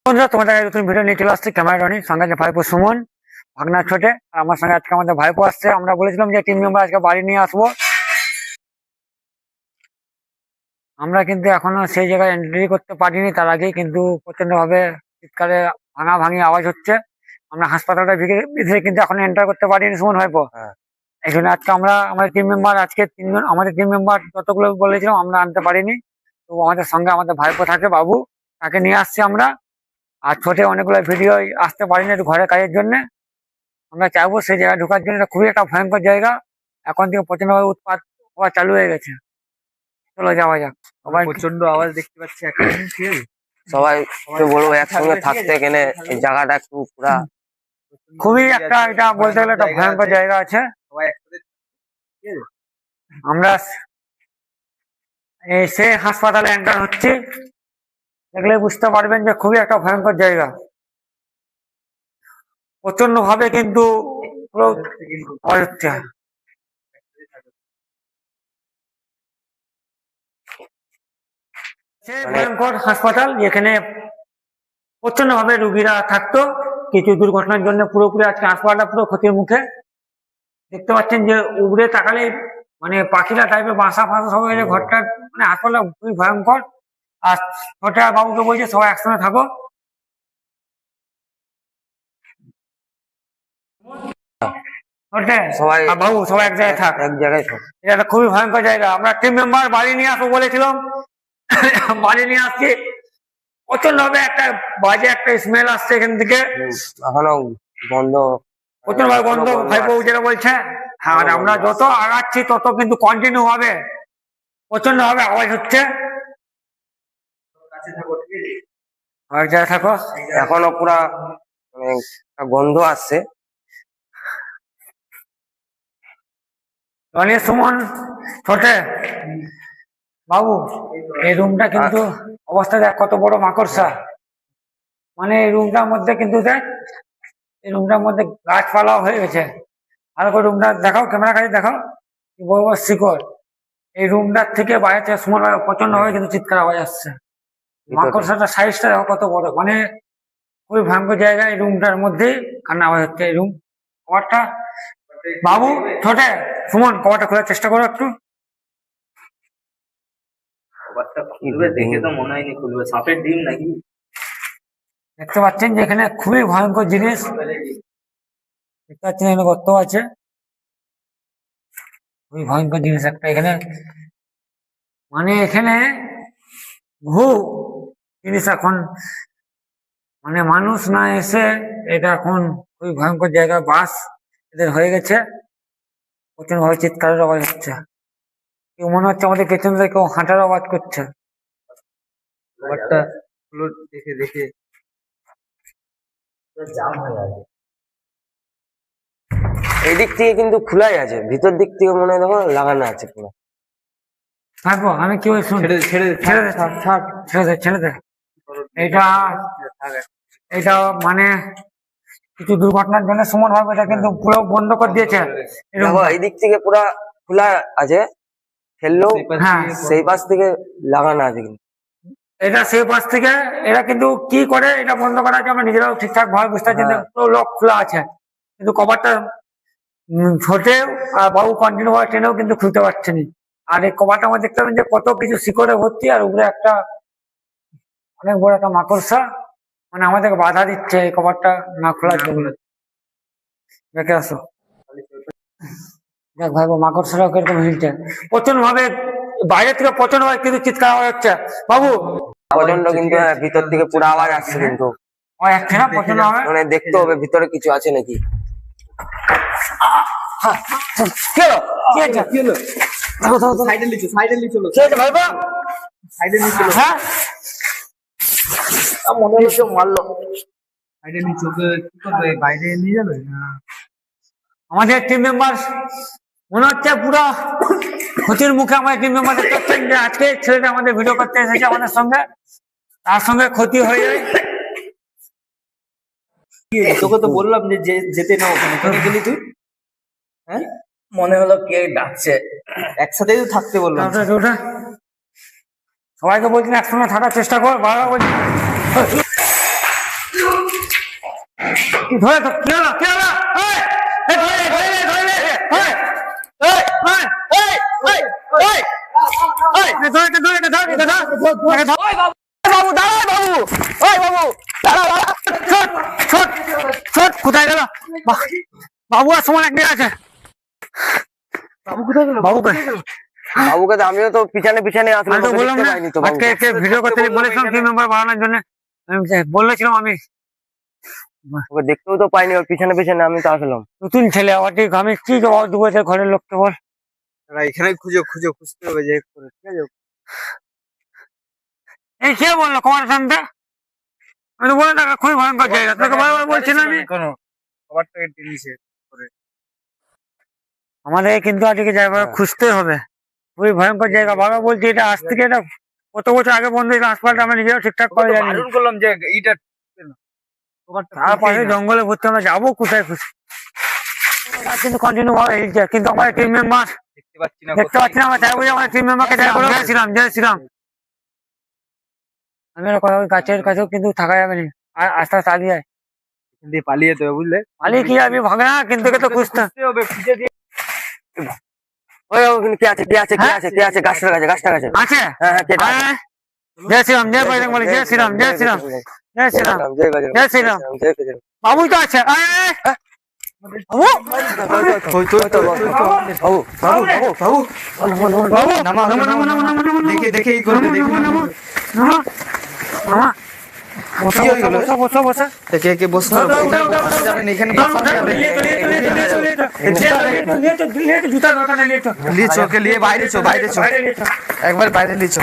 বন্ধুরা, তোমাদের কাছে নতুন ভিডিও নিয়ে চলে আসছে। ক্যামেরা রনি, সঙ্গে আছে ভাইপো সুমন, ভাগনা ছোটে। আর আমার সঙ্গে আজকে আমাদের ভাইপো আসছে। আমরা বলেছিলাম যে টিম মেম্বার আজকে বাড়ি নিয়ে আসবো। আমরা কিন্তু এখনো সেই জায়গায় এন্ট্রি করতে পারিনি। তার আগেই কিন্তু প্রচন্ড ভাবে চিৎকারে ভাঙাভাঙি আওয়াজ হচ্ছে। আমরা হাসপাতালটা ভিতরে কিন্তু এখন এন্টার করতে পারিনি সুমন ভাইপো। এই জন্য আজকে আমরা আমাদের টিম মেম্বার আজকে তিনজন, আমাদের টিম মেম্বার যতগুলো বলেছিলাম আমরা আনতে পারিনি। তো আমাদের সঙ্গে আমাদের ভাইপো থাকে বাবু, তাকে নিয়ে আসছি আমরা। আর ছোটে অনেকগুলো ভিডিও আসতে পারিনি একটু ঘরের কাজের জন্য। আমরা চাইবো সেই জায়গায় ঢোকার জন্য। এটা খুবই একটা ভয়ঙ্কর জায়গা, এখন থেকে প্রচন্ডভাবে উৎপাত হওয়া চালু হয়ে গেছে। চলো যাওয়া যাক। সবাই প্রচন্ড আওয়াজ দেখতে পাচ্ছি এখন, ঠিক আছে? সবাই বলবো একসঙ্গে থাকতে এখানে এই জায়গাটা একটু পুরা খুবই একটা, এটা বলতে গেলে একটা ভয়ঙ্কর জায়গা আছে। সবাই একসাথে, ঠিক আছে? আমরা সে হাসপাতালে এন্টার হচ্ছি, দেখলে বুঝতে পারবেন যে খুবই একটা ভয়ঙ্কর জায়গা। প্রচন্ড ভাবে কিন্তু পুরো আওয়াজ হচ্ছে। সে ভয়ঙ্কর হাসপাতাল, যেখানে প্রচন্ড ভাবে রুগীরা থাকতো। কিছু দুর্ঘটনার জন্য পুরোপুরি আজকে হাসপাতালটা পুরো ক্ষতির মুখে। দেখতে পাচ্ছেন যে উপরে তাকালে মানে পাখিরা টাইপের বাসা ফাঁসা সব হয়েছে ঘরটা। মানে হাসপাতালটা খুবই ভয়ঙ্কর। আর ছোটা বাবুকে বলছে সবাই একসঙ্গে থাকো। সবাই বাবু সবাই এক জায়গায় থাক, এক জায়গায় থাক। এটা একটা খুবই ভয়ঙ্কর জায়গা। আমরা টিম মেম্বার বাড়ি নিয়ে আসবো বলেছিলাম, বাড়ি নিয়ে আসছি। প্রচন্ড ভাবে একটা বাজে একটা স্মেল আসছে এখান থেকে, এখনো বন্ধ, প্রচন্ড ভাবে গন্ধ ভাইপো যেটা বলছে। হ্যাঁ, আর আমরা যত আগাচ্ছি তত কিন্তু কন্টিনিউ হবে, প্রচন্ড ভাবে আওয়াজ হচ্ছে। এক জায়গায় থাকো। এখনো পুরা মানে একটা গন্ধ আসছে। রনি, সুমন, ছোটে বাবু, এই রুমটা কিন্তু অবস্থা দেখ কত বড় মাকড়সা। মানে এই রুমটার মধ্যে কিন্তু দেখ, এই রুমটার মধ্যে গাছপালা হয়ে গেছে। ভালো করে রুমটা দেখাও, ক্যামেরা কাছে দেখাও, কি বড় বড় শিকড়। এই রুমটার থেকে বাইরে থেকে সুমন প্রচন্ড ভাবে কিন্তু চিৎকার আওয়াজ আসছে। মাকড়সাটার সাইজটা দেখো কত বড়, মানে খুবই ভয়ঙ্কর জায়গা। এই রুমটার মধ্যেই কান্না আওয়াজ হচ্ছে। এই রুম কভারটা, বাবু ছোটে সুমন কভারটা খোলার চেষ্টা করো একটু। কভারটা খুলবে, দেখে তো মনে হয়নি খুলবে। সাপের ডিম নাকি? দেখতে পাচ্ছেন যে এখানে খুবই ভয়ঙ্কর জিনিস। দেখতে পাচ্ছেন এখানে গর্ত আছে, খুবই ভয়ঙ্কর জিনিস একটা এখানে। মানে এখানে বহু জিনিস এখন, মানে মানুষ না এসে এটা এখন খুবই ভয়ঙ্কর জায়গা। বাস এদের হয়ে গেছে, প্রচন্ড ভাবে চিৎকারের আওয়াজ হচ্ছে। কেউ মনে হচ্ছে আমাদের পেছন থেকে কেউ হাঁটার আওয়াজ করছে। কভারটা খুলো, দেখে দেখে জাম হয়ে যাবে। এই দিক থেকে কিন্তু খোলাই আছে, ভিতর দিক থেকে মনে হয় দেখো লাগানো আছে পুরো। থাকবো আমি কি শুন, ছেড়ে দে, ছেড়ে দে, ছেড়ে দে, থাক, ছেড়ে দে, ছেড়ে দে। এটা এটা মানে কিছু দুর্ঘটনার জন্য সুমন ভাবে এটা কিন্তু পুরো বন্ধ করে দিয়েছে। দেখো এই দিক থেকে পুরা খোলা আছে, ফেললেও হ্যাঁ, সেই পাশ থেকে লাগানো আছে কিন্তু। এটা সেই পাশ থেকে এরা কিন্তু কি করে এটা বন্ধ করা আছে আমরা নিজেরাও ঠিকঠাক ভাবে বুঝতে পারছি না। পুরো লক খোলা আছে, কিন্তু কভারটা ছোটে আর বাবু কন্টিনিউ ভাবে টেনেও কিন্তু খুলতে পারছে না। আর এই কভারটা আমরা দেখতে পাবেন যে কত কিছু শিকড়ে ভর্তি, আর উপরে একটা অনেক বড় একটা মাকড়সা, মানে আমাদেরকে বাধা দিচ্ছে এই কভারটা না খোলার জন্য। দেখে আসো, দেখ ভাই মাকড়সাটাও কিরকম হিলছে প্রচন্ড ভাবে। বাইরে থেকে প্রচন্ড ভাবে কিন্তু চিৎকার আওয়াজ হচ্ছে বাবু, প্রচন্ড কিন্তু ভিতর থেকে পুরো আওয়াজ আসছে কিন্তু। প্রচন্ড ভাবে মানে দেখতে হবে ভিতরে কিছু আছে নাকি। কি হলো? কি হয়েছে? কি হলো? দেখো, দেখো, দেখো। সাইডে নিচে, সাইডে নিচে চলো, কি হয়েছে ভাইপো? সাইডে নিচে চলো। হ্যাঁ, মনে হচ্ছে মারলো। সাইডে নিচে ওকে কি করবে? বাইরে নিয়ে যাবে না? আমাদের টিম মেম্বার মনে হচ্ছে পুরো ক্ষতির মুখে। আমাদের টিম মেম্বার দেখতে পাচ্ছেন যে আজকে ছেলেটা আমাদের ভিডিও করতে এসেছে আমাদের সঙ্গে, তার সঙ্গে ক্ষতি হয়ে যায়। তোকে তো বললাম যে যেতে না ওখানে, কেন গেলি তুই? হ্যাঁ, মনে হলো কে ডাকছে। একসাথেই তো থাকতে বললাম। ওটা সবাইকে বলছেন একসঙ্গে থাকার চেষ্টা কর, বারবার বলছি। ধরে তো কে হলো কে হলো এই এই ধরে নে ধরে নে এই এই এই এই এই ধরে ধরে ধরে ধরে বাবু দাঁড়াও বাবু, ওই বাবু দাঁড়াও দাঁড়াও। ছোট ছোট ছোট কোথায় গেল বাবু আর সময় একদিন আছে বাবু কোথায় গেল বাবু কোথায় বাবুকে তো আমিও তো পিছনে পিছনে আসলাম, আমি তো ওকে বললাম দেখতে না পাইনি তো বাবুকে। আজকে একে ভিডিও করতে বলেছিলাম টিম মেম্বার বাড়ানোর জন্য বলেছিলাম আমি ওকে দেখতেও তো পাইনি, ওর পিছনে পিছনে আমি তো আসলাম। নতুন ছেলে আবার ঠিক আমি কি জবাব দেবো যে ঘরের লোককে বল এখানে খুঁজতে হবে যে করে, ঠিক আছে? এই কে বললো কুমার শান্তা আমি তো বলে থাকা খুবই ভয়ঙ্কর জায়গা তোকে বারবার বলছি না আমি কোনো খাবারটাকে টেনিছে করে। আমাদের কিন্তু আজকে জায়গা খুঁজতে হবে খুবই ভয়ঙ্কর জায়গা বাবা বলছি এটা আজ থেকে এটা কত বছর আগে বন্ধ হয়েছিল হাসপাতালটা আমরা নিজেরাও ঠিকঠাক করে জানি বারণ করলাম যে এইটা তার পাশে জঙ্গলে ভর্তি আমরা যাবো কোথায় খুশি কিন্তু কন্টিনিউ ভাবে এই যে, কিন্তু আমার টিম মেম্বার দেখতে পাচ্ছি না, দেখতে পাচ্ছি না আমরা চাইবো যে আমার টিম মেম্বারকে জয় করে জয় শ্রীরাম জয় শ্রীরাম আমি আর কথা বলি, গাছের কাছেও কিন্তু থাকা যাবে না আর আস্তে আস্তে আগিয়ে যায় এখান দিয়ে পালিয়ে যেতে হবে, বুঝলে? পালিয়ে কি যাবি ভাগে না কিন্তু একে তো খুঁজতে খুঁজতে হবে, খুঁজে দিয়ে ওই ওখানে কে আছে কে আছে কে আছে কে আছে গাছটার কাছে গাছটার কাছে। আছে হ্যাঁ হ্যাঁ কেটে আয়, জয় শ্রীরাম জয় বজরং বলি জয় শ্রীরাম জয় শ্রীরাম জয় শ্রীরাম জয় শ্রীরাম বাবুই তো আছে আয়, আয়, আয়। বাবু বাবু নামা নামা নামা নামা নামা নামা দেখে এই করবে, দেখে নামা নামা বসা বসা বসা বসা কে বসতে হবে, যাবেন এখানে জুতা দরকার নেই লিয়ে বাইরে চো একবার বাইরে লিয়ে চো।